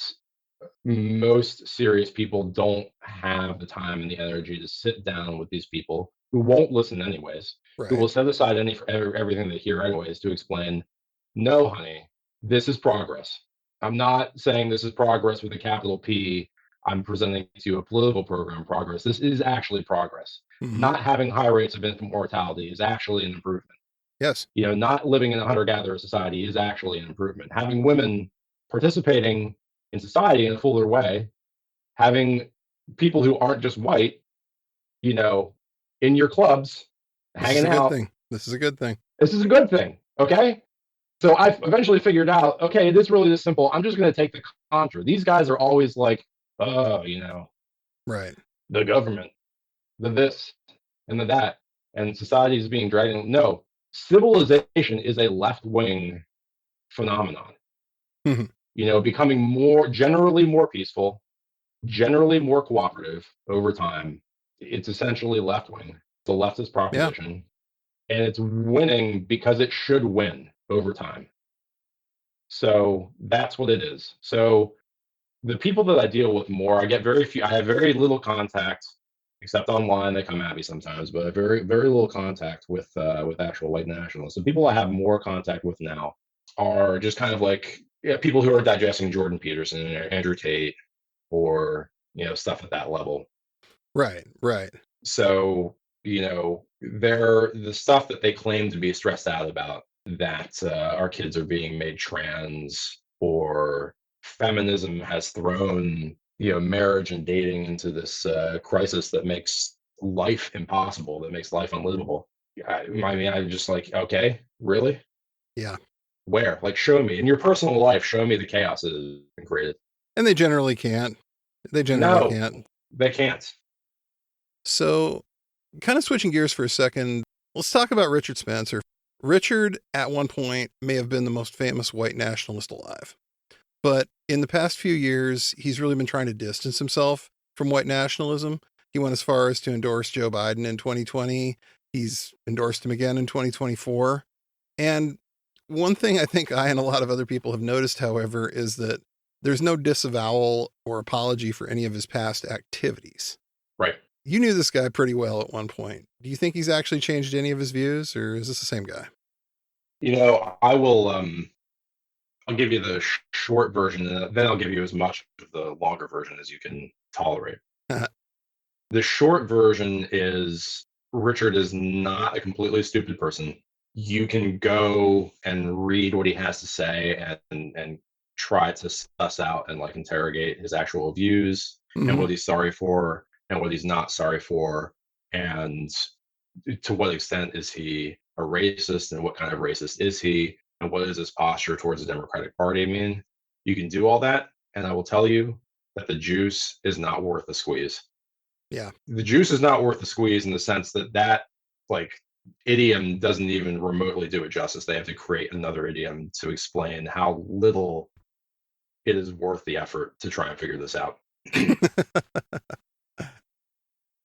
most serious people don't have the time and the energy to sit down with these people who won't listen anyways, who will set aside everything they hear anyways to explain, no, honey, this is progress. I'm not saying this is progress with a capital P. I'm presenting to you a political program progress. This is actually progress. Mm-hmm. Not having high rates of infant mortality is actually an improvement. Yes. You know, not living in a hunter-gatherer society is actually an improvement. Having women participating in society in a fuller way, having people who aren't just white, you know, in your clubs, hanging out. This is a good thing. This is a good thing. Okay. So I've eventually figured out, okay, this really is simple. I'm just going to take the contra. These guys are always like, oh, you know, right. The government, the this and the that, and society is being dragged in. No, civilization is a left-wing phenomenon. Mm-hmm. You know, becoming generally more peaceful, generally more cooperative over time. It's essentially left-wing. It's a leftist proposition. Yeah. And it's winning because it should win over time. So that's what it is. So the people that I deal with more, I have very little contact, except online. They come at me sometimes, but I have very, very little contact with actual white nationalists. The people I have more contact with now are just kind of like people who are digesting Jordan Peterson and Andrew Tate, or, you know, stuff at that level. Right. So, you know, they're the stuff that they claim to be stressed out about, that our kids are being made trans, or feminism has thrown, you know, marriage and dating into this crisis that makes life impossible, that makes life unlivable. I mean, I'm just like, okay, really? Yeah. Where? Like, show me in your personal life. Show me the chaos that has been created. And they generally can't. Can't. They can't. So, kind of switching gears for a second, let's talk about Richard Spencer. Richard, at one point, may have been the most famous white nationalist alive. But in the past few years, he's really been trying to distance himself from white nationalism. He went as far as to endorse Joe Biden in 2020. He's endorsed him again in 2024. And one thing I think I and a lot of other people have noticed, however, is that there's no disavowal or apology for any of his past activities. Right. You knew this guy pretty well at one point. Do you think he's actually changed any of his views, or is this the same guy? I will, I'll give you the short version, and then I'll give you as much of the longer version as you can tolerate. The short version is Richard is not a completely stupid person. You can go and read what he has to say and try to suss out and like interrogate his actual views and what he's sorry for and what he's not sorry for, and to what extent is he a racist and what kind of racist is he and what is his posture towards the Democratic Party. I mean, you can do all that, and I will tell you that the juice is not worth the squeeze. Yeah. The juice is not worth the squeeze in the sense that like idiom doesn't even remotely do it justice. They have to create another idiom to explain how little it is worth the effort to try and figure this out.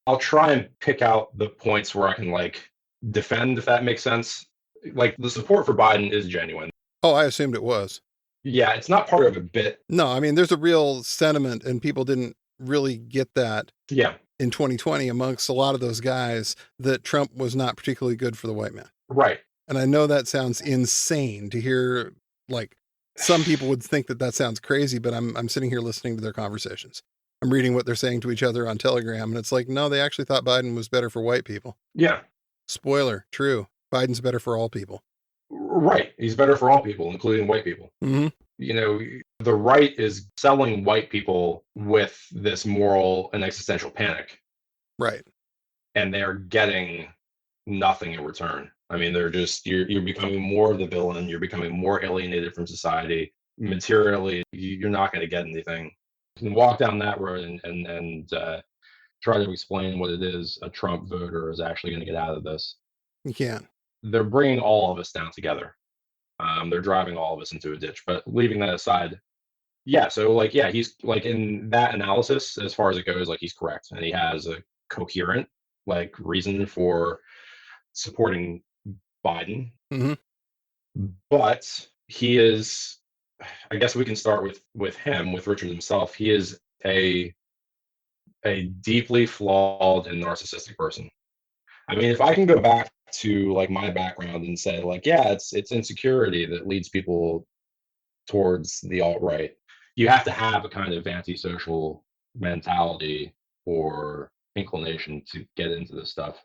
I'll try and pick out the points where I can like defend, if that makes sense. Like the support for Biden is genuine. Oh, I assumed it was. Yeah, it's not part of a bit. No, I mean, there's a real sentiment, and people didn't really get that. Yeah. In 2020, amongst a lot of those guys, that Trump was not particularly good for the white man. Right. And I know that sounds insane to hear. Like, some people would think that sounds crazy, but I'm sitting here listening to their conversations. I'm reading what they're saying to each other on Telegram, and it's like, no, they actually thought Biden was better for white people. Yeah. Spoiler, true. Biden's better for all people. Right. He's better for all people, including white people. Mm-hmm. The right is selling white people with this moral and existential panic. Right. And they're getting nothing in return. I mean, they're just, you're becoming more of the villain. You're becoming more alienated from society. Materially, you're not going to get anything. You can walk down that road and try to explain what it is a Trump voter is actually going to get out of this. You can't. They're bringing all of us down together. They're driving all of us into a ditch. But leaving that aside, yeah. So like, yeah, he's like in that analysis, as far as it goes, like he's correct, and he has a coherent like reason for supporting Biden. Mm-hmm. But he is, I guess we can start with him, with Richard himself. He is a deeply flawed and narcissistic person. I mean, if I can go back to like my background and say like, yeah, it's insecurity that leads people towards the alt-right. You have to have a kind of antisocial mentality or inclination to get into this stuff.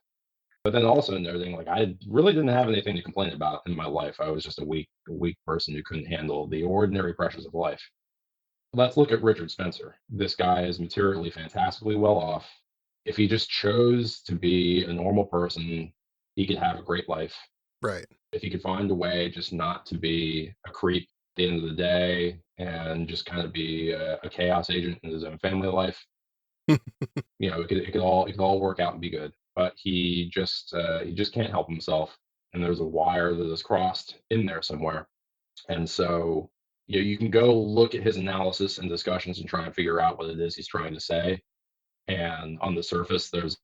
But then also noting like I really didn't have anything to complain about in my life. I was just a weak person who couldn't handle the ordinary pressures of life. Let's look at Richard Spencer. This guy is materially fantastically well off. If he just chose to be a normal person, he could have a great life. Right. If he could find a way just not to be a creep at the end of the day and just kind of be a chaos agent in his own family life, it could all work out and be good. But he just can't help himself, and there's a wire that is crossed in there somewhere. And so you can go look at his analysis and discussions and try and figure out what it is he's trying to say. And on the surface, there's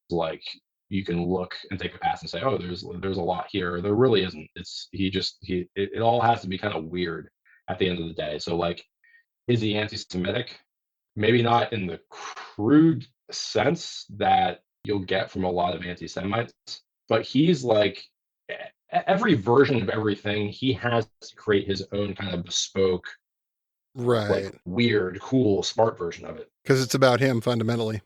like you can look and take a pass and say, oh, there's a lot here. There really isn't. It all has to be kind of weird at the end of the day. So like, is he anti-Semitic? Maybe not in the crude sense that you'll get from a lot of anti-Semites, but he's like every version of everything. He has to create his own kind of bespoke, right, like weird, cool, smart version of it. Because it's about him fundamentally.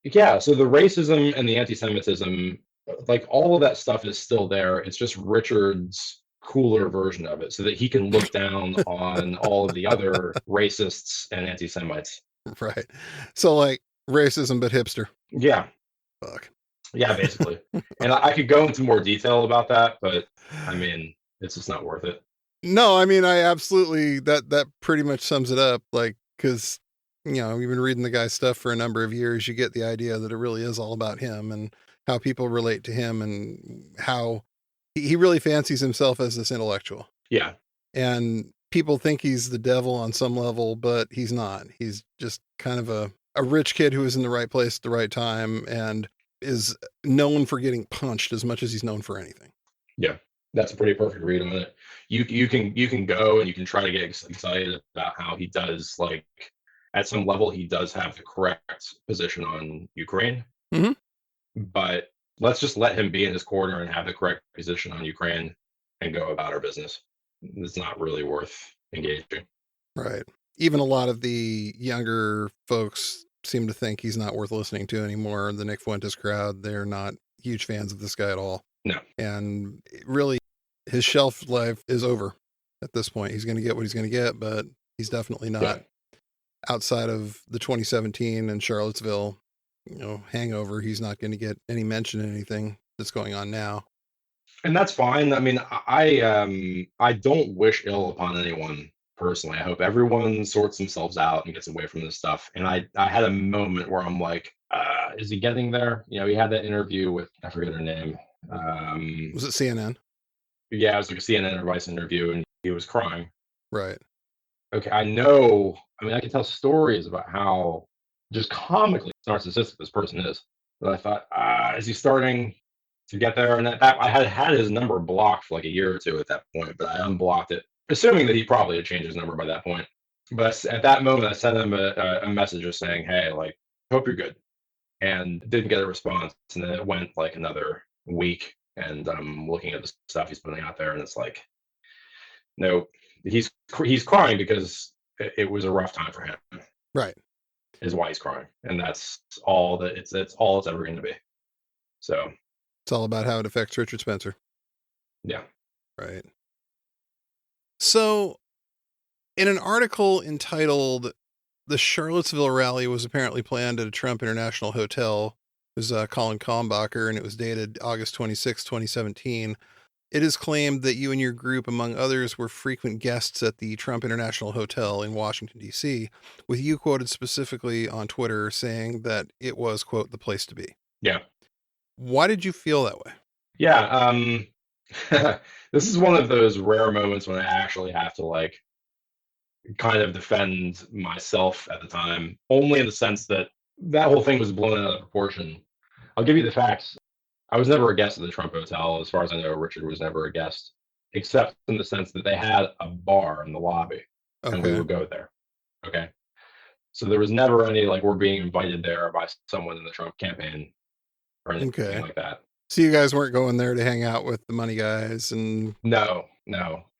Yeah. So the racism and the anti-Semitism, like all of that stuff is still there. It's just Richard's cooler version of it so that he can look down on all of the other racists and anti-Semites. Right. So like racism, but hipster. Yeah. Fuck. Yeah, basically. And I could go into more detail about that, but I mean, it's just not worth it. No, I mean, I absolutely, that pretty much sums it up. Like, cause we've been reading the guy's stuff for a number of years. You get the idea that it really is all about him and how people relate to him and how He really fancies himself as this intellectual. Yeah. And people think he's the devil on some level, but he's not. He's just kind of a rich kid who is in the right place at the right time and is known for getting punched as much as he's known for anything. Yeah. That's a pretty perfect read on it. You can go and you can try to get excited about how he does, like, at some level he does have the correct position on Ukraine. Mm-hmm. But let's just let him be in his corner and have the correct position on Ukraine and go about our business. It's not really worth engaging. Right. Even a lot of the younger folks seem to think he's not worth listening to anymore. The Nick Fuentes crowd, they're not huge fans of this guy at all. No. And really, his shelf life is over at this point. He's going to get what he's going to get, but he's definitely not outside of the 2017 and Charlottesville, hangover. He's not going to get any mention in anything that's going on now. And that's fine. I mean, I don't wish ill upon anyone personally. I hope everyone sorts themselves out and gets away from this stuff. And I had a moment where I'm like, is he getting there? He had that interview with, I forget her name. Was it CNN? Yeah, it was like a CNN or Vice interview, and he was crying. Right. Okay, I know. I mean, I can tell stories about how just comically narcissistic this person is. But I thought, is he starting to get there? And I had his number blocked for like a year or two at that point, but I unblocked it, assuming that he probably had changed his number by that point. But at that moment, I sent him a message just saying, hey, like, hope you're good. And didn't get a response. And then it went like another week. And I'm looking at the stuff he's putting out there, and it's like, no, he's crying because it was a rough time for him. Right. Is why he's crying. And that's all that it's all it's ever going to be. So it's all about how it affects Richard Spencer. Yeah. Right. So in an article entitled "The Charlottesville Rally Was Apparently Planned at a Trump International Hotel," it was Colin Kalmbacher, and it was dated August 26, 2017. It is claimed that you and your group, among others, were frequent guests at the Trump International Hotel in Washington, D.C., with you quoted specifically on Twitter saying that it was, quote, the place to be. Yeah. Why did you feel that way? Yeah. This is one of those rare moments when I actually have to, like, kind of defend myself at the time, only in the sense that whole thing was blown out of proportion. I'll give you the facts. I was never a guest at the Trump Hotel. As far as I know, Richard was never a guest, except in the sense that they had a bar in the lobby, and we would go there. Okay. So there was never any, like, we're being invited there by someone in the Trump campaign or anything like that. So you guys weren't going there to hang out with the money guys and... No.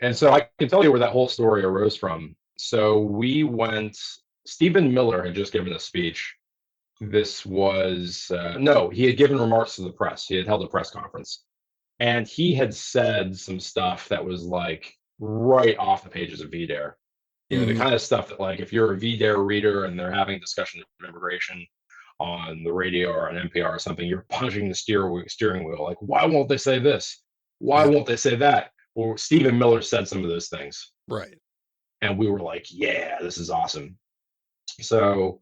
And so I can tell you where that whole story arose from. So we went, Stephen Miller had just given a speech. This was, he had given remarks to the press. He had held a press conference. And he had said some stuff that was, like, right off the pages of VDare. The kind of stuff that, like, if you're a VDare reader and they're having a discussion of immigration on the radio or on NPR or something, you're punching the steering wheel. Like, why won't they say this? Why won't they say that? Well, Stephen Miller said some of those things. Right. And we were like, yeah, this is awesome. So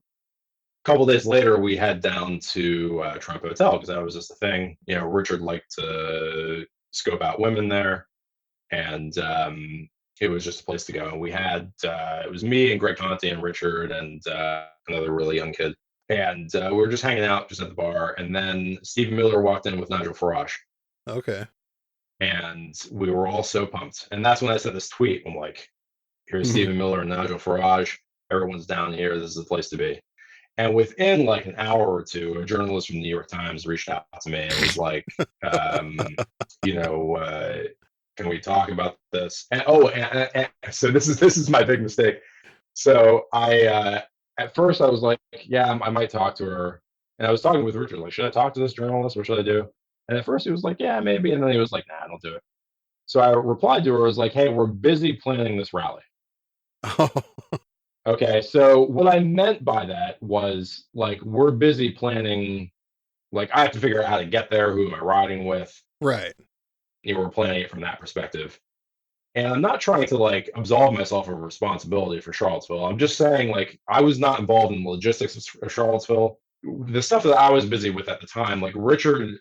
a couple days later, we head down to Trump Hotel because that was just the thing. Richard liked to scope out women there. And it was just a place to go. And we had, it was me and Greg Conte and Richard and another really young kid. And we were just hanging out just at the bar. And then Stephen Miller walked in with Nigel Farage. Okay. And we were all so pumped. And that's when I said this tweet. I'm like, here's Stephen Miller and Nigel Farage. Everyone's down here. This is the place to be. And within like an hour or two, a journalist from the New York Times reached out to me and was like, can we talk about this? And so this is my big mistake. So I at first I was like, yeah, I might talk to her. And I was talking with Richard, like, should I talk to this journalist? What should I do? And at first he was like, yeah, maybe. And then he was like, nah, don't do it. So I replied to her, I was like, hey, we're busy planning this rally. Okay, so what I meant by that was, like, we're busy planning, like, I have to figure out how to get there, who am I riding with? Right. We're planning it from that perspective. And I'm not trying to, like, absolve myself of responsibility for Charlottesville. I'm just saying, like, I was not involved in the logistics of Charlottesville. The stuff that I was busy with at the time, like, Richard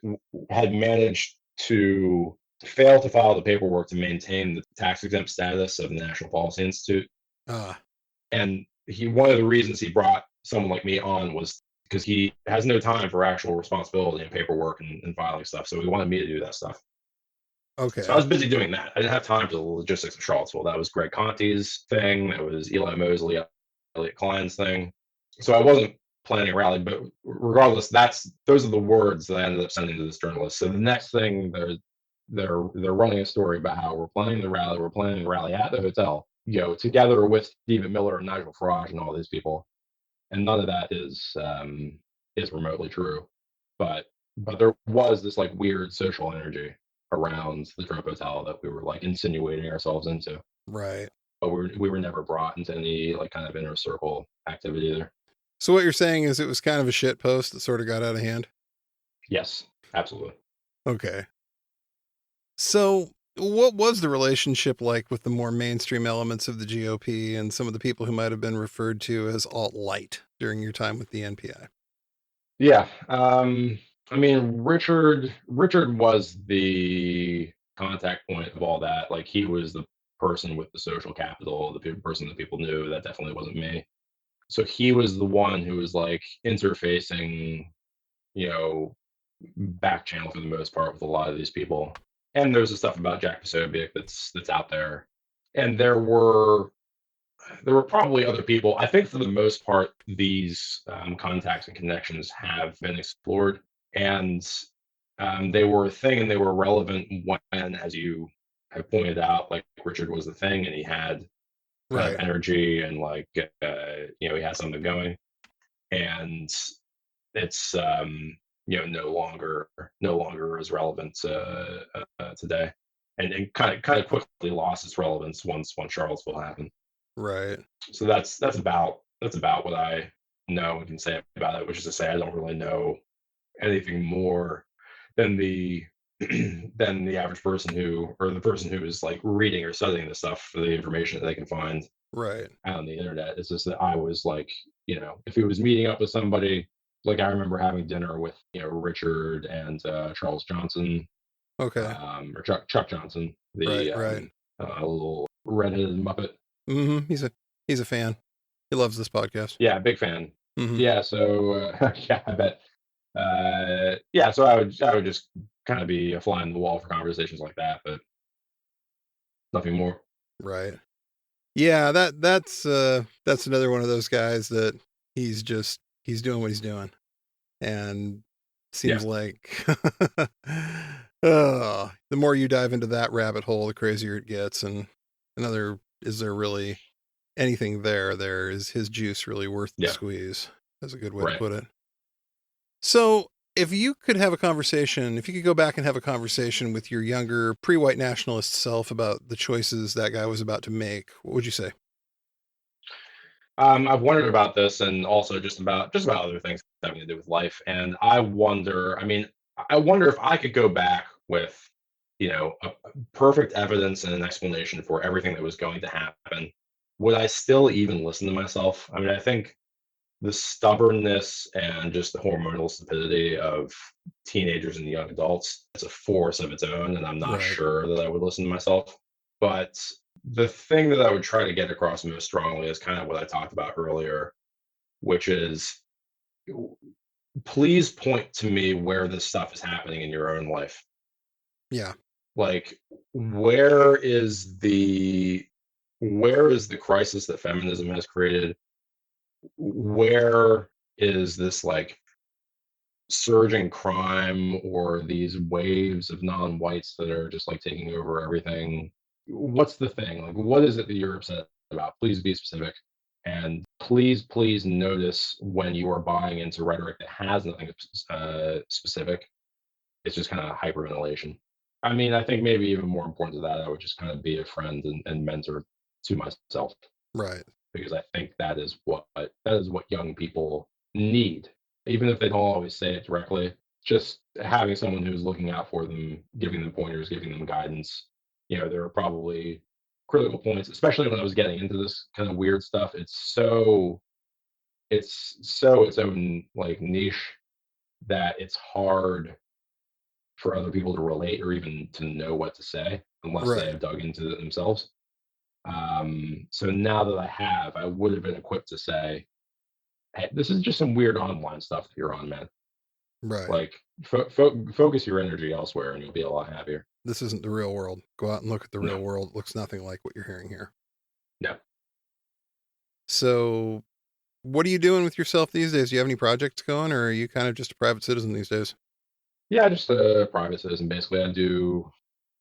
had managed to failed to file the paperwork to maintain the tax exempt status of the National Policy Institute. And one of the reasons he brought someone like me on was because he has no time for actual responsibility and paperwork and filing stuff. So he wanted me to do that stuff. Okay. So I was busy doing that. I didn't have time for the logistics of Charlottesville. That was Greg Conte's thing. That was Eli Mosley, Elliot Klein's thing. So I wasn't planning a rally, but regardless, those are the words that I ended up sending to this journalist. So the next thing, they're running a story about how we're planning the rally. We're planning the rally at the hotel, together with Stephen Miller and Nigel Farage and all these people. And none of that is remotely true. But there was this like weird social energy around the Trump Hotel that we were like insinuating ourselves into. Right. But we were never brought into any like kind of inner circle activity there. So what you're saying is it was kind of a shit post that sort of got out of hand? Yes, absolutely. Okay. So what was the relationship like with the more mainstream elements of the GOP and some of the people who might have been referred to as alt-light during your time with the NPI? Yeah. I mean, Richard was the contact point of all that. Like he was the person with the social capital, the person that people knew. That definitely wasn't me. So he was the one who was like interfacing, back channel for the most part with a lot of these people. And there's the stuff about Jack Posobiec that's out there. And there were probably other people. I think for the most part, these contacts and connections have been explored, and they were a thing, and they were relevant when, as you have pointed out, like Richard was the thing, and he had right. energy, and like he had something going, and it's no longer as relevant today, and kind of quickly lost its relevance once Charlottesville happened. Right. So that's about what I know and can say about it, which is to say I don't really know anything more than the average person the person who is like reading or studying this stuff for the information that they can find right out on the internet. It's just that I was like, if he was meeting up with somebody, like I remember having dinner with Richard and Charles Johnson, okay, or Chuck Johnson, the right. Little redheaded Muppet. Mm-hmm. He's a fan. He loves this podcast. Yeah, big fan. Mm-hmm. Yeah, so yeah, I bet. Yeah, so I would just kind of be a fly in the wall for conversations like that, but nothing more. Right. Yeah, that's another one of those guys that he's doing what he's doing, and seems like the more you dive into that rabbit hole, the crazier it gets. And is there really anything there? There is his juice really worth the squeeze? That's a good way to put it. So if you could go back and have a conversation with your younger pre-white nationalist self about the choices that guy was about to make, what would you say? I've wondered about this, and also just about other things having to do with life. And I wonder if I could go back with, a perfect evidence and an explanation for everything that was going to happen. Would I still even listen to myself? I mean, I think the stubbornness and just the hormonal stupidity of teenagers and young adults, it's a force of its own, and I'm not sure that I would listen to myself. But the thing that I would try to get across most strongly is kind of what I talked about earlier, which is please point to me where this stuff is happening in your own life. Yeah. Like, where is the crisis that feminism has created? Where is this like surging crime or these waves of non-whites that are just like taking over everything? What's the thing? Like, what is it that you're upset about? Please be specific. And please notice when you are buying into rhetoric that has nothing specific. It's just kind of hyperventilation. I mean, I think maybe even more important to that, I would just kind of be a friend and mentor to myself. Right. Because I think that is what young people need. Even if they don't always say it directly, just having someone who's looking out for them, giving them pointers, giving them guidance. There are probably critical points, especially when I was getting into this kind of weird stuff. It's so its own like niche that it's hard for other people to relate or even to know what to say unless Right. they have dug into it themselves. So now that I have, I would have been equipped to say, hey, this is just some weird online stuff that you're on, man. Right. Like, focus your energy elsewhere and you'll be a lot happier. This isn't the real world. Go out and look at the real No. world. It looks nothing like what you're hearing here. No. So what are you doing with yourself these days? Do you have any projects going, or are you kind of just a private citizen these days? Yeah, just a private citizen. Basically, I do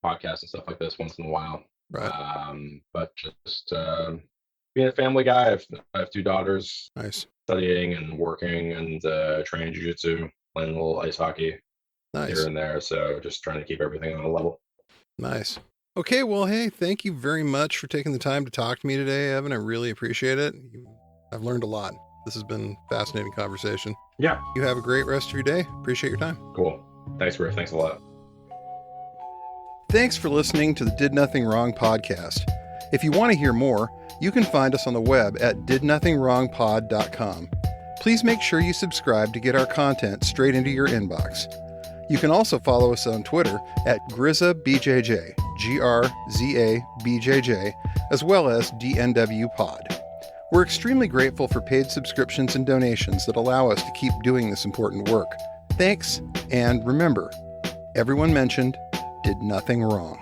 podcasts and stuff like this once in a while. Right. But just being a family guy, I have 2 daughters. Nice. Studying and working and training jiu-jitsu, playing a little ice hockey here and there. So just trying to keep everything on a level. Nice. Okay, well, hey, thank you very much for taking the time to talk to me today, Evan. I really appreciate it. I've learned a lot. This has been a fascinating conversation. Yeah. You have a great rest of your day. Appreciate your time. Cool. Thanks, Griff. Thanks a lot. Thanks for listening to the Did Nothing Wrong podcast. If you want to hear more, you can find us on the web at didnothingwrongpod.com. Please make sure you subscribe to get our content straight into your inbox. You can also follow us on Twitter at GrizaBJJ, GRZABJJ, as well as DNWPod. We're extremely grateful for paid subscriptions and donations that allow us to keep doing this important work. Thanks, and remember, everyone mentioned did nothing wrong.